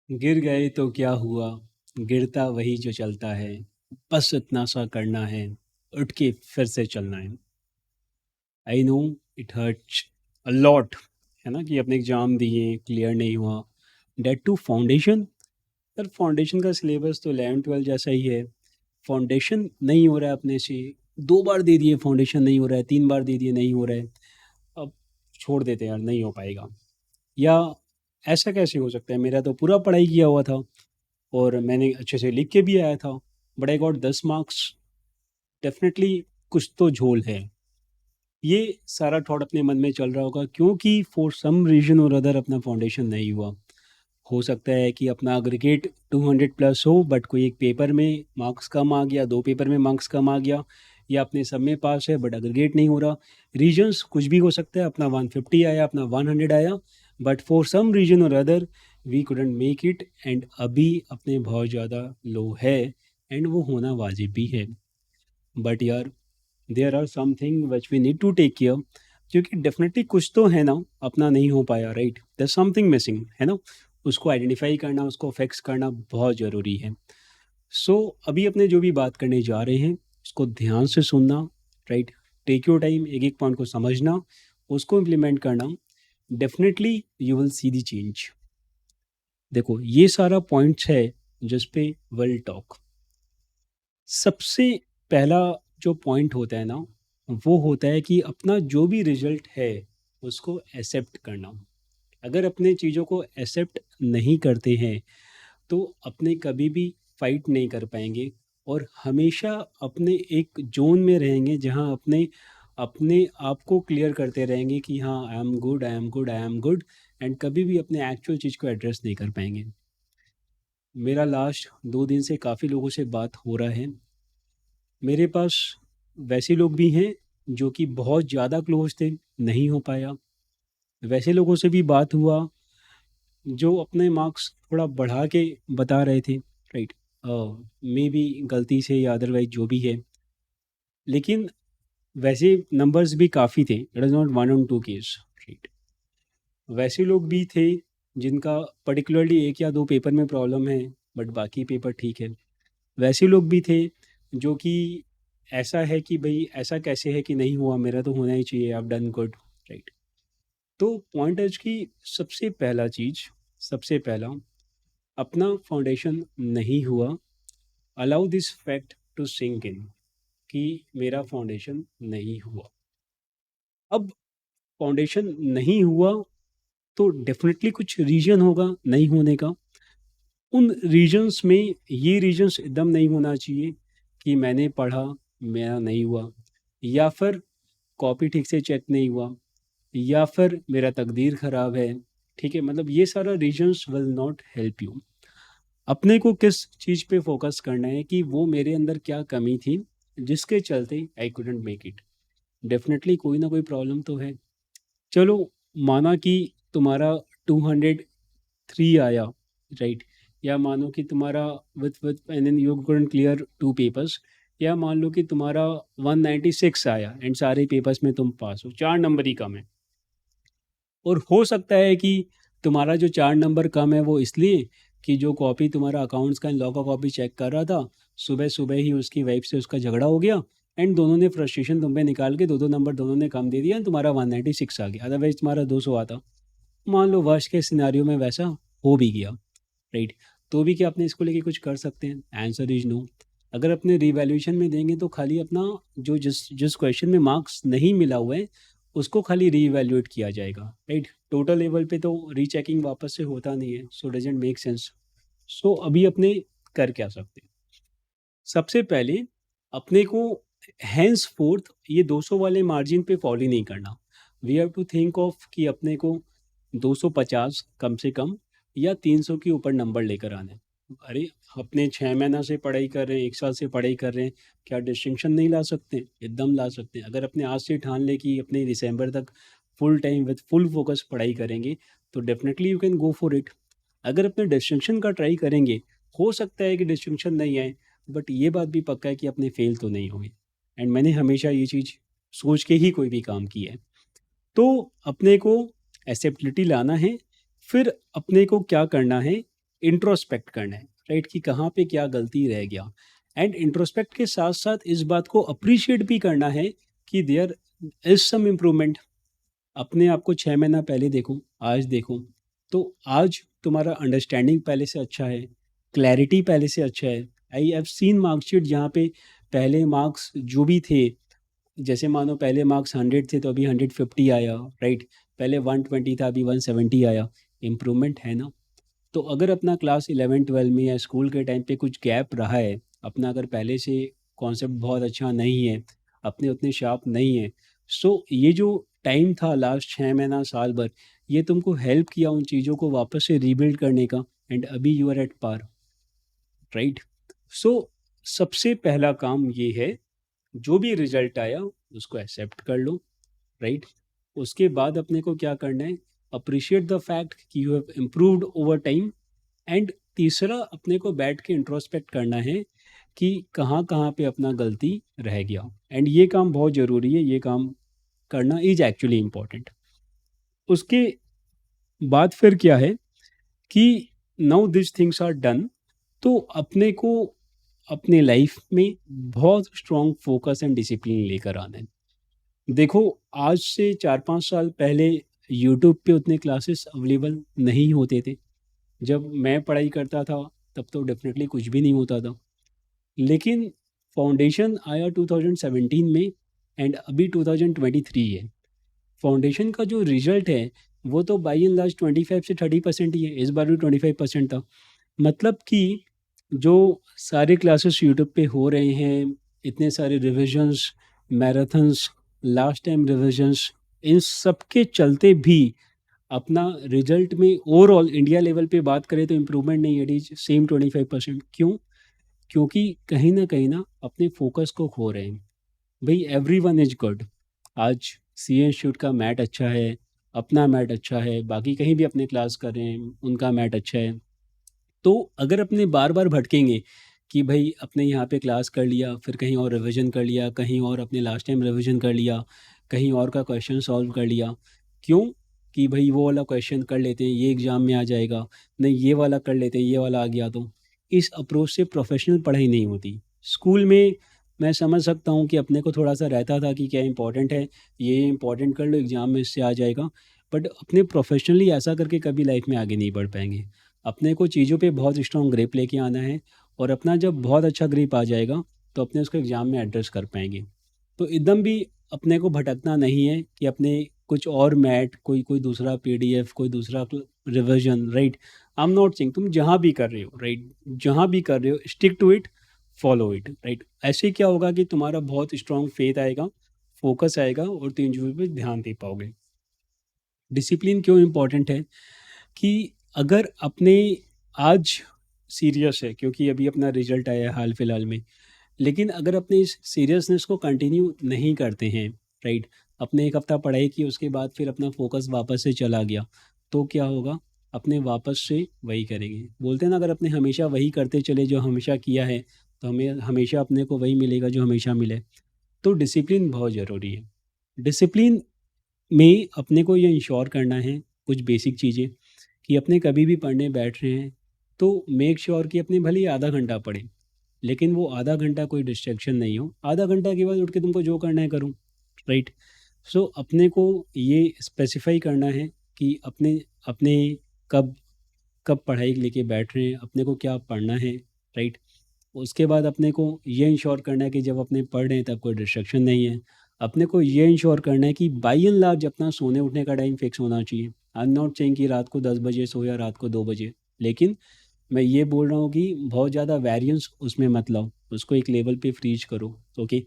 गिर गए तो क्या हुआ, गिरता वही जो चलता है, बस इतना सा करना है, उठ के फिर से चलना है। I know it hurts a lot, है ना, कि अपने एग्ज़ाम दिए, क्लियर नहीं हुआ, date to foundation. Sir foundation का सिलेबस तो 11-12 जैसा ही है। फाउंडेशन नहीं हो रहा है अपने से, 2 बार दे दिए फाउंडेशन नहीं हो रहा है, 3 बार दे दिए नहीं हो रहा है, अब छोड़ देते हैं यार, नहीं हो पाएगा। या ऐसा कैसे हो सकता है, मेरा तो पूरा पढ़ाई किया हुआ था और मैंने अच्छे से लिख के भी आया था, but I got 10 marks. Definitely कुछ तो झोल है। ये सारा थॉट अपने मन में चल रहा होगा क्योंकि for some reason or other अपना फाउंडेशन नहीं हुआ। हो सकता है कि अपना अग्रीगेट 200 प्लस हो, बट कोई एक पेपर में मार्क्स कम आ गया, 2 पेपर में मार्क्स कम आ गया, या अपने सब में पास है बट अग्रीगेट नहीं हो रहा। रीजंस कुछ भी हो सकता है, अपना 150 आया, अपना 100 आया, but for some reason or other we couldn't make it, and अभी अपने बहुत ज़्यादा लो है, एंड वो होना वाजिब भी है। बट यार there are something which we need to take care, क्योंकि डेफिनेटली कुछ तो है ना अपना नहीं हो पाया, राइट, देयर समथिंग मिसिंग, है ना। उसको आइडेंटिफाई करना, उसको फिक्स करना बहुत ज़रूरी है। सो अभी अपने जो भी बात करने जा रहे हैं उसको ध्यान से सुनना, राइट, टेक योर टाइम, एक एक पॉइंट को समझना, उसको इम्प्लीमेंट करना, definitely you will see the change. देखो ये सारा पॉइंट्स है जिस पे विल टॉक। सबसे पहला जो पॉइंट होता है ना, वो होता है कि अपना जो भी रिजल्ट है उसको एक्सेप्ट करना। अगर अपने चीज़ों को एक्सेप्ट नहीं करते हैं तो अपने कभी भी फाइट नहीं कर पाएंगे, और हमेशा अपने एक जोन में रहेंगे जहां अपने अपने आप को क्लियर करते रहेंगे कि हाँ I am good, I am good, I am good, and कभी भी अपने एक्चुअल चीज़ को एड्रेस नहीं कर पाएंगे। मेरा लास्ट 2 दिन से काफ़ी लोगों से बात हो रहा है। मेरे पास वैसे लोग भी हैं जो कि बहुत ज़्यादा क्लोज थे, नहीं हो पाया। वैसे लोगों से भी बात हुआ जो अपने मार्क्स थोड़ा बढ़ा के बता रहे थे, राइट, मे बी गलती से या अदरवाइज जो भी है, लेकिन वैसे नंबर्स भी काफ़ी थे, it is not one on two case, right. वैसे लोग भी थे जिनका पर्टिकुलरली एक या दो पेपर में प्रॉब्लम है, बट बाकी पेपर ठीक है। वैसे लोग भी थे जो कि ऐसा है कि भाई ऐसा कैसे है कि नहीं हुआ, मेरा तो होना ही चाहिए, आप डन गुड, राइट। तो पॉइंट है कि सबसे पहला चीज़, सबसे पहला, अपना फाउंडेशन नहीं हुआ, allow this fact to sink in कि मेरा फाउंडेशन नहीं हुआ। अब फाउंडेशन नहीं हुआ तो डेफिनेटली कुछ रीजन होगा नहीं होने का। उन रीजन्स में ये रीजन्स एकदम नहीं होना चाहिए कि मैंने पढ़ा, मेरा नहीं हुआ, या फिर कॉपी ठीक से चेक नहीं हुआ, या फिर मेरा तकदीर ख़राब है। ठीक है, मतलब ये सारा reasons will not help you. अपने को किस चीज़ पे फोकस करना है कि वो मेरे अंदर क्या कमी थी जिसके चलते I couldn't make it. Definitely कोई ना कोई प्रॉब्लम तो है। चलो, माना कि तुम्हारा 203 आया, राइट, या मानो कि तुम्हारा with and then you couldn't clear 2 papers, या मान लो कि तुम्हारा 196 आया एंड सारे पेपर्स में तुम पास हो, 4 नंबर ही कम है। और हो सकता है कि तुम्हारा जो 4 नंबर कम है वो इसलिए कि जो कॉपी तुम्हारा अकाउंट्स का लॉ का कॉपी चेक कर रहा था, सुबह सुबह ही उसकी वाइफ से उसका झगड़ा हो गया, एंड दोनों ने फ्रस्ट्रेशन तुम पे निकाल के दो दो नंबर दोनों ने कम दे दिया and तुम्हारा 196 आ गया, अदरवाइज तुम्हारा 200 आता। मान लो वर्ष के सिनारियो में वैसा हो भी गया, राइट, तो भी क्या अपने इसको लेके कुछ कर सकते हैं? Answer is no. अगर अपने रिवैल्यूएशन में देंगे तो खाली अपना जो जिस जिस क्वेश्चन में मार्क्स नहीं मिला हुआ है उसको खाली रीवैल्यूएट किया जाएगा, राइट। टोटल लेवल पे तो रीचेकिंग वापस से होता नहीं है, सो डजेंट मेक सेंस। सो अभी अपने कर क्या सकते हैं? सबसे पहले अपने को हैंस फोर्थ ये 200 वाले मार्जिन पे फॉलो ही नहीं करना। We have to think of कि अपने को 250 कम से कम या 300 के ऊपर नंबर लेकर आने हैं। अरे, अपने 6 महीना से पढ़ाई कर रहे हैं, 1 साल से पढ़ाई कर रहे हैं, क्या डिस्टिंक्शन नहीं ला सकते? एकदम ला सकते हैं। अगर अपने आज से ठान ले कि अपने दिसंबर तक full time with full focus पढ़ाई करेंगे तो definitely you can go for it. अगर अपने डिस्टिंक्शन का ट्राई करेंगे, हो सकता है कि डिस्टिंक्शन नहीं आए, बट ये बात भी पक्का है कि अपने फेल तो नहीं होंगे। एंड मैंने हमेशा ये चीज़ सोच के ही कोई भी काम किया है। तो अपने को एक्सेप्टेबिलिटी लाना है। फिर अपने को क्या करना है इंट्रोस्पेक्ट करना है, राइट, कि कहाँ पे क्या गलती रह गया। एंड इंट्रोस्पेक्ट के साथ साथ इस बात को अप्रिशिएट भी करना है कि देयर इज सम इम्प्रूवमेंट। अपने आप को 6 महीना पहले देखो, आज देखो, तो आज तुम्हारा अंडरस्टैंडिंग पहले से अच्छा है, क्लैरिटी पहले से अच्छा है। आई हैव सीन मार्कशीट जहाँ पे पहले मार्क्स जो भी थे, जैसे मानो पहले मार्क्स 100 थे तो अभी 150 आया, राइट, पहले 120 था अभी 170 आया। इम्प्रूवमेंट है ना। तो अगर अपना क्लास 11-12 में या स्कूल के टाइम पे कुछ गैप रहा है, अपना अगर पहले से कॉन्सेप्ट बहुत अच्छा नहीं है, अपने उतने शार्प नहीं है, सो ये जो टाइम था लास्ट 6 महीना साल भर, ये तुमको हेल्प किया उन चीज़ों को वापस से रीबिल्ड करने का, एंड अभी you are at par, right. So सबसे पहला काम ये है, जो भी रिजल्ट आया उसको एक्सेप्ट कर लो, राइट। उसके बाद अपने को क्या करना है, अप्रिशिएट द फैक्ट कि you have improved over time. And तीसरा, अपने को बैठ के इंट्रोस्पेक्ट करना है कि कहाँ कहाँ पे अपना गलती रह गया। एंड ये काम बहुत ज़रूरी है, ये काम करना इज एक्चुअली इम्पॉर्टेंट। उसके बाद फिर क्या है कि now this things are done, तो अपने को अपने लाइफ में बहुत स्ट्रॉन्ग फोकस एंड डिसिप्लिन लेकर आना है। देखो, आज से 4-5 साल पहले यूट्यूब पे उतने क्लासेस अवेलेबल नहीं होते थे। जब मैं पढ़ाई करता था तब तो डेफिनेटली कुछ भी नहीं होता था। लेकिन फाउंडेशन आया 2017 में, एंड अभी 2023 है। फाउंडेशन का जो रिजल्ट है वो तो बाई एंड लार्ज 25 से 30% ही है, इस बार भी 25% था। मतलब कि जो सारे क्लासेस यूट्यूब पे हो रहे हैं, इतने सारे revisions, marathons, last time revisions, इन सब के चलते भी अपना रिजल्ट में ओवरऑल इंडिया लेवल पे बात करें तो इम्प्रूवमेंट नहीं है, इट इज सेम 25%। क्यों? क्योंकि कहीं ना अपने फोकस को खो रहे हैं। भाई, एवरी वन इज गुड। आज सी इंस्टीट्यूट का मैट अच्छा है, अपना मैट अच्छा है, बाकी कहीं भी अपने क्लास कर रहे हैं उनका मैट अच्छा है। तो अगर अपने बार बार भटकेंगे कि भाई अपने यहाँ पे क्लास कर लिया, फिर कहीं और रिवीजन कर लिया, कहीं और अपने लास्ट टाइम रिवीजन कर लिया, कहीं और का क्वेश्चन सॉल्व कर लिया, क्यों? कि भाई वो वाला क्वेश्चन कर लेते हैं, ये एग्ज़ाम में आ जाएगा, नहीं ये वाला कर लेते हैं, ये वाला आ गया। तो इस अप्रोच से प्रोफेशनल पढ़ाई नहीं होती। स्कूल में मैं समझ सकता हूँ कि अपने को थोड़ा सा रहता था कि क्या इंपॉर्टेंट है, ये इंपॉर्टेंट कर लो, एग्ज़ाम में इससे आ जाएगा। बट अपने प्रोफेशनली ऐसा करके कभी लाइफ में आगे नहीं बढ़ पाएंगे। अपने को चीज़ों पे बहुत स्ट्रॉन्ग ग्रिप लेके आना है, और अपना जब बहुत अच्छा ग्रिप आ जाएगा तो अपने उसको एग्ज़ाम में एड्रेस कर पाएंगे। तो एकदम भी अपने को भटकना नहीं है कि अपने कुछ और मैट, कोई कोई दूसरा पीडीएफ, कोई दूसरा revision, right. I am not saying, तुम जहाँ भी कर रहे हो, राइट, जहाँ भी कर रहे हो, stick to it, follow it, right. ऐसे क्या होगा कि तुम्हारा बहुत स्ट्रॉन्ग फेथ आएगा, फोकस आएगा, और तुम चीज़ों पे ध्यान दे पाओगे। डिसिप्लिन क्यों इम्पोर्टेंट है कि अगर अपने आज सीरियस है क्योंकि अभी अपना रिजल्ट आया है हाल फिलहाल में, लेकिन अगर अपने इस सीरियसनेस को कंटिन्यू नहीं करते हैं, राइट, अपने एक हफ्ता पढ़ाई की उसके बाद फिर अपना फोकस वापस से चला गया, तो क्या होगा? अपने वापस से वही करेंगे। बोलते हैं ना, अगर अपने हमेशा वही करते चले जो हमेशा किया है, तो हमें हमेशा अपने को वही मिलेगा जो हमेशा मिले। तो डिसिप्लिन बहुत ज़रूरी है। डिसिप्लिन में अपने को ये इंश्योर करना है कुछ बेसिक चीज़ें, कि अपने कभी भी पढ़ने बैठ रहे हैं तो मेक श्योर कि अपने भले ही आधा घंटा पढ़ें, लेकिन वो आधा घंटा कोई डिस्ट्रैक्शन नहीं हो। आधा घंटा के बाद उठ के तुमको जो करना है करूँ, राइट। सो अपने को ये स्पेसिफाई करना है कि अपने अपने कब कब पढ़ाई लेके बैठ रहे हैं, अपने को क्या पढ़ना है, राइट। उसके बाद अपने को ये इंश्योर करना है कि जब अपने पढ़ रहे हैं तब कोई डिस्ट्रैक्शन नहीं है। अपने को ये इंश्योर करना है कि बाई एंड लार्ज अपना सोने उठने का टाइम फिक्स होना चाहिए। आई एम नॉट सेइंग कि रात को 10 बजे सो या रात को 2 बजे, लेकिन मैं ये बोल रहा हूँ कि बहुत ज़्यादा वेरिएंस उसमें मत लाओ, उसको एक लेवल पे फ्रीज करो। ओके,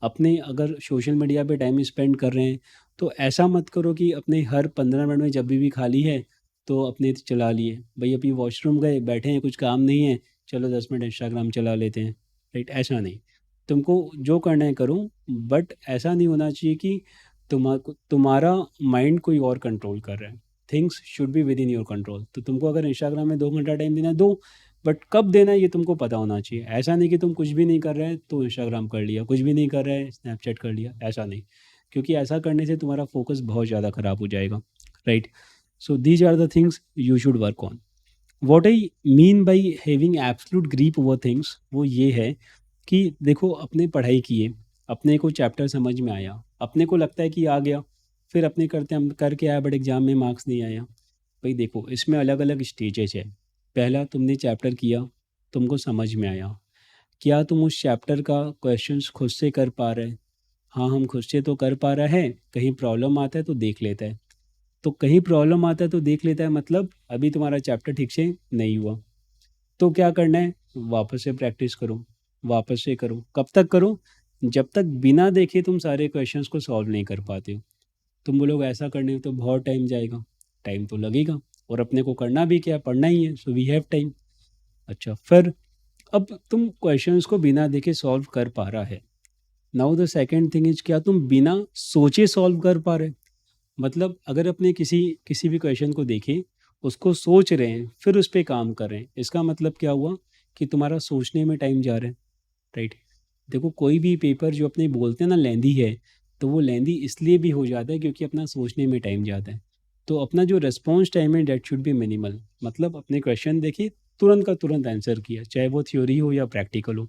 अपने अगर सोशल मीडिया पे टाइम स्पेंड कर रहे हैं तो ऐसा मत करो कि अपने हर 15 मिनट में जब भी खाली है तो अपने चला लिए। भाई अभी वॉशरूम गए, बैठे हैं, कुछ काम नहीं है, चलो 10 मिनट इंस्टाग्राम चला लेते हैं, राइट। ऐसा नहीं, तुमको जो करना है करो, बट ऐसा नहीं होना चाहिए कि तुम्हारा माइंड कोई और कंट्रोल कर रहा है। Things should be with in your control. तो तुमको अगर इंस्टाग्राम में 2 घंटा टाइम देना है, दो, बट कब देना है ये तुमको पता होना चाहिए। ऐसा नहीं कि तुम कुछ भी नहीं कर रहे हैं तो इंस्टाग्राम कर लिया, कुछ भी नहीं कर रहे हैं स्नैपचैट कर लिया, ऐसा नहीं। क्योंकि ऐसा करने से तुम्हारा फोकस बहुत ज़्यादा ख़राब हो जाएगा, right. So these are the things you should work on. What I mean by having absolute grip over things वो ये है कि देखो अपने पढ़ाई किए, अपने को चैप्टर समझ में आया, अपने को लगता है कि आ गया, फिर अपने करते हम करके आया बट एग्जाम में मार्क्स नहीं आया। भाई देखो इसमें अलग अलग स्टेजेस है। पहला तुमने चैप्टर किया, तुमको समझ में आया, क्या तुम उस चैप्टर का क्वेश्चंस खुद से कर पा रहे हैं? हाँ हम खुद से तो कर पा रहे हैं, कहीं प्रॉब्लम आता है तो देख लेता है। तो कहीं प्रॉब्लम आता है तो देख लेता है मतलब अभी तुम्हारा चैप्टर ठीक से नहीं हुआ। तो क्या करना है, वापस से प्रैक्टिस करो, वापस से करो। कब तक करो, जब तक बिना देखे तुम सारे क्वेश्चंस को सॉल्व नहीं कर पाते हो। तुम बोलोगे ऐसा करने में तो बहुत टाइम जाएगा, टाइम तो लगेगा, और अपने को करना भी क्या है, पढ़ना ही है, सो वी हैव टाइम। अच्छा फिर अब तुम क्वेश्चंस को बिना देखे सॉल्व कर पा रहा है। Now the second thing is, क्या तुम बिना सोचे सॉल्व कर पा रहे? मतलब अगर अपने किसी किसी भी क्वेश्चन को देखें, उसको सोच रहे हैं, फिर उस पर काम कर रहे हैं, इसका मतलब क्या हुआ कि तुम्हारा सोचने में टाइम जा रहा है, राइट। देखो कोई भी पेपर जो अपने बोलते हैं ना लेंदी है, तो वो लेंदी इसलिए भी हो जाता है क्योंकि अपना सोचने में टाइम जाता है। तो अपना जो रिस्पॉन्स टाइम है डेट शुड बी मिनिमल। मतलब अपने क्वेश्चन देखिए, तुरंत का तुरंत आंसर किया, चाहे वो थ्योरी हो या प्रैक्टिकल हो।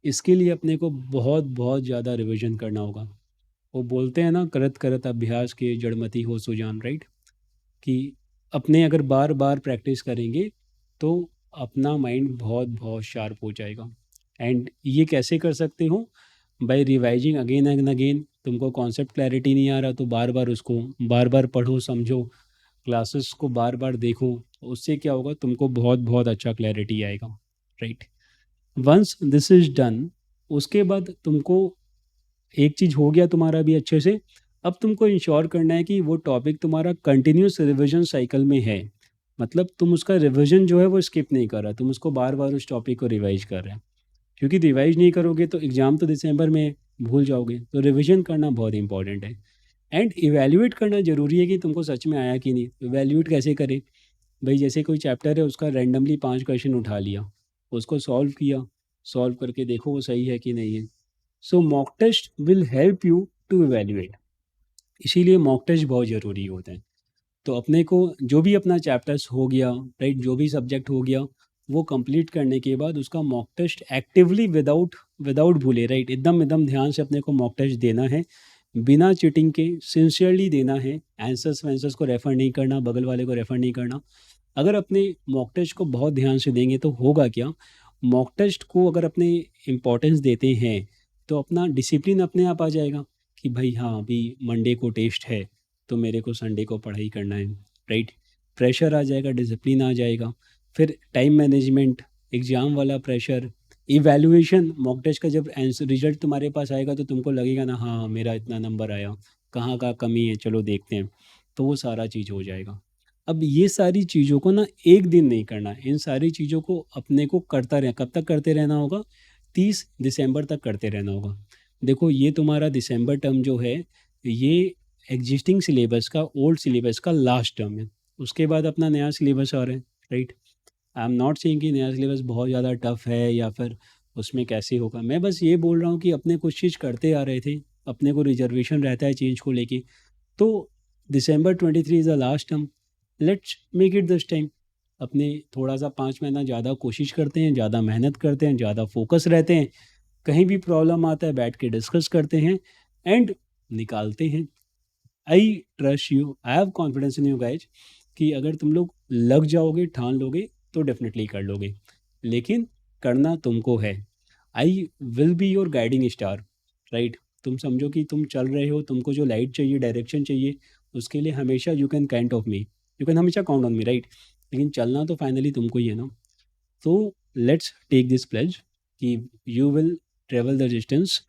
इसके लिए अपने को बहुत बहुत ज़्यादा रिविजन करना होगा। वो बोलते हैं ना, करत करत अभ्यास के जड़मति हो सुजान, राइट। कि अपने अगर बार बार प्रैक्टिस करेंगे तो अपना माइंड बहुत बहुत शार्प हो जाएगा। एंड ये कैसे कर सकते हो, by revising again and again. तुमको कॉन्सेप्ट क्लैरिटी नहीं आ रहा तो बार बार उसको बार बार पढ़ो, समझो, क्लासेस को बार बार देखो। उससे क्या होगा, तुमको बहुत बहुत अच्छा क्लैरिटी आएगा, right. Once this is done, उसके बाद तुमको एक चीज़ हो गया तुम्हारा भी अच्छे से। अब तुमको इंश्योर करना है कि वो टॉपिक तुम्हारा कंटिन्यूस रिवीजन साइकिल में है। मतलब तुम उसका रिवीजन जो है वो स्किप नहीं कर रहा, तुम उसको बार बार उस टॉपिक को रिवाइज कर रहे हैं। क्योंकि रिवाइज नहीं करोगे तो एग्ज़ाम तो दिसंबर में भूल जाओगे, तो रिवीजन करना बहुत इंपॉर्टेंट है। एंड इवेल्युएट करना ज़रूरी है कि तुमको सच में आया कि नहीं। इवेल्युएट कैसे करें, भाई जैसे कोई चैप्टर है उसका रैंडमली 5 क्वेश्चन उठा लिया, उसको सॉल्व किया, सॉल्व करके देखो वो सही है कि नहीं है। So mock test will help you to evaluate. इसीलिए मॉक टेस्ट बहुत ज़रूरी होता है। तो अपने को जो भी अपना चैप्टर्स हो गया, राइट, जो भी सब्जेक्ट हो गया, वो कंप्लीट करने के बाद उसका mock test actively without without भूले, राइट, एकदम एकदम ध्यान से अपने को मॉक टेस्ट देना है, बिना चीटिंग के सिंसियरली देना है। आंसर्स वैंसर्स को रेफ़र नहीं करना, बगल वाले को रेफ़र नहीं करना। अगर अपने मॉक टेस्ट को बहुत ध्यान से देंगे तो होगा क्या, मॉक टेस्ट को अगर अपने इम्पोर्टेंस देते हैं तो अपना डिसिप्लिन अपने आप आ जाएगा कि भाई हाँ अभी मंडे को टेस्ट है तो मेरे को संडे को पढ़ाई करना है, राइट। प्रेशर आ जाएगा, डिसिप्लिन आ जाएगा। फिर टाइम मैनेजमेंट, एग्ज़ाम वाला प्रेशर, इवैल्यूएशन, मॉक टेस्ट का जब आंसर रिजल्ट तुम्हारे पास आएगा तो तुमको लगेगा ना हाँ मेरा इतना नंबर आया, कहाँ का कमी है चलो देखते हैं। तो वो सारा चीज़ हो जाएगा। अब ये सारी चीज़ों को ना एक दिन नहीं करना है, इन सारी चीज़ों को अपने को करता रह कब तक करते रहना होगा, 30 दिसंबर तक करते रहना होगा। देखो ये तुम्हारा दिसंबर टर्म जो है, ये एग्जिस्टिंग सिलेबस का, ओल्ड सिलेबस का लास्ट टर्म है। उसके बाद अपना नया सिलेबस आ रहा है, right. I am not saying कि नया सिलेबस बहुत ज़्यादा टफ है या फिर उसमें कैसे होगा। मैं बस ये बोल रहा हूँ कि अपने कुछ चीज़ करते आ रहे थे, अपने को रिजर्वेशन रहता है चेंज को लेके। तो December 23 is the last term, let's make it this time. अपने थोड़ा सा 5 महीना ज़्यादा कोशिश करते हैं, ज़्यादा मेहनत करते हैं, ज़्यादा फोकस रहते हैं। कहीं भी प्रॉब्लम आता है बैठ के डिस्कस करते हैं एंड निकालते हैं। I trust you, I have confidence in you guys कि अगर तुम लोग लग जाओगे, ठान लोगे तो डेफिनेटली कर लोगे। लेकिन करना तुमको है। I will be your guiding star, right. तुम समझो कि तुम चल रहे हो, तुमको जो लाइट चाहिए, डायरेक्शन चाहिए, उसके लिए हमेशा you can count of me, you can हमेशा काउंट ऑन मी, राइट। लेकिन चलना तो फाइनली तुमको ही है ना। तो लेट्स टेक दिस प्लेज कि you will travel the distance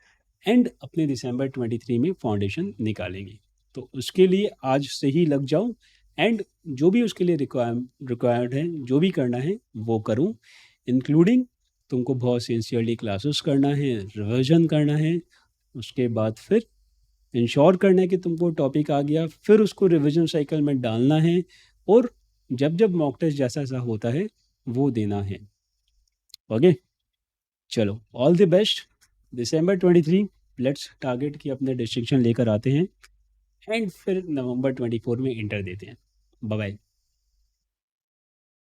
and अपने December 23 में फाउंडेशन निकालेंगे। तो उसके लिए आज से ही लग जाओ एंड जो भी उसके लिए रिक्वायर्ड है, जो भी करना है वो करूँ, इंक्लूडिंग तुमको बहुत सिंसियरली क्लासेस करना है, रिविजन करना है। उसके बाद फिर इंश्योर करना है कि तुमको टॉपिक आ गया, फिर उसको रिवीजन साइकिल में डालना है और जब जब मॉक टेस्ट जैसा ऐसा होता है वो देना है। ओके, चलो all the best. December 23 let's target कि अपने डिस्ट्रिक्शन लेकर आते हैं एंड फिर November 24 में इंटर देते हैं। Bye bye.